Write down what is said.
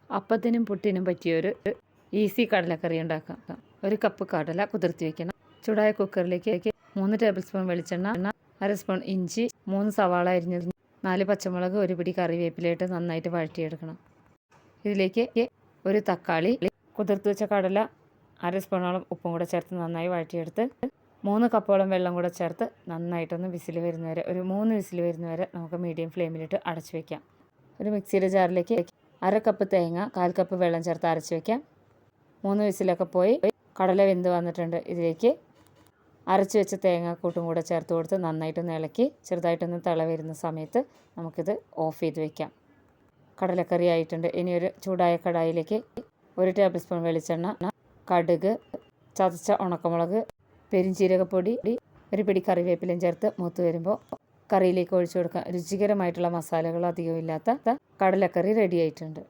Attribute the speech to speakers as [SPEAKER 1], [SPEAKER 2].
[SPEAKER 1] അപ്പത്തിനും പുട്ടിനും പറ്റിയൊരു ഈസി കടലക്കറി ഉണ്ടാക്കാം. 1 കപ്പ് കടല കുതിർത്തി വയ്ക്കണം. ചൂടായ കുക്കറിലേക്ക് 3 ടേബിൾ സ്പൂൺ വെളിച്ചെണ്ണ, 1/2 സ്പൂൺ ഇഞ്ചി, 3 സവാള അരിഞ്ഞത്, 4 പച്ചമുളക്, 1 പിടി കറിവേപ്പിലയിട്ട് നന്നായിട്ട് വഴറ്റിയെടുക്കണം. ഇതിലേക്ക് 1 തക്കാളി, കുതിർത്ത് വെച്ച കടല, 1/2 സ്പൂണോളം ഉപ്പും കൂടെ ചേർത്ത് നന്നായി വഴറ്റിയെടുത്ത് 3 കപ്പോളം വെള്ളം കൂടെ ചേർത്ത് നന്നായിട്ടൊന്ന് വിസിൽ വരുന്നവരെ, ഒരു 3 വിസിൽ വരുന്നവരെ നമുക്ക് മീഡിയം ഫ്ലെയിമിലിട്ട് അടച്ചു വയ്ക്കാം. ഒരു മിക്സിയുടെ ജാറിലേക്ക് 1/2 കപ്പ് തേങ്ങ, 1/4 കപ്പ് വെള്ളം ചേർത്ത് അരച്ച് വയ്ക്കാം. 3 വിസിലൊക്കെ പോയി കടല വെന്ത് വന്നിട്ടുണ്ട്. ഇതിലേക്ക് അരച്ച് വെച്ച തേങ്ങാക്കൂട്ടും കൂടെ ചേർത്ത് കൊടുത്ത് നന്നായിട്ടൊന്ന് ഇളക്കി ചെറുതായിട്ടൊന്ന് തിള വരുന്ന സമയത്ത് നമുക്കിത് ഓഫ് ചെയ്ത് വയ്ക്കാം. കടലക്കറി ആയിട്ടുണ്ട്. ഇനി ഒരു ചൂടായ കടായിലേക്ക് 1 ടേബിൾ സ്പൂൺ വെളിച്ചെണ്ണ, കടുക്, ചതച്ച ഉണക്കമുളക്, പെരിഞ്ചീരകപ്പൊടി, 1 പിടി കറിവേപ്പിലയും ചേർത്ത് മൂത്ത് വരുമ്പോൾ കറിയിലേക്ക് ഒഴിച്ചു കൊടുക്കാം. രുചികരമായിട്ടുള്ള മസാലകൾ അധികം ഇല്ലാത്ത കടലക്കറി റെഡി ആയിട്ടുണ്ട്.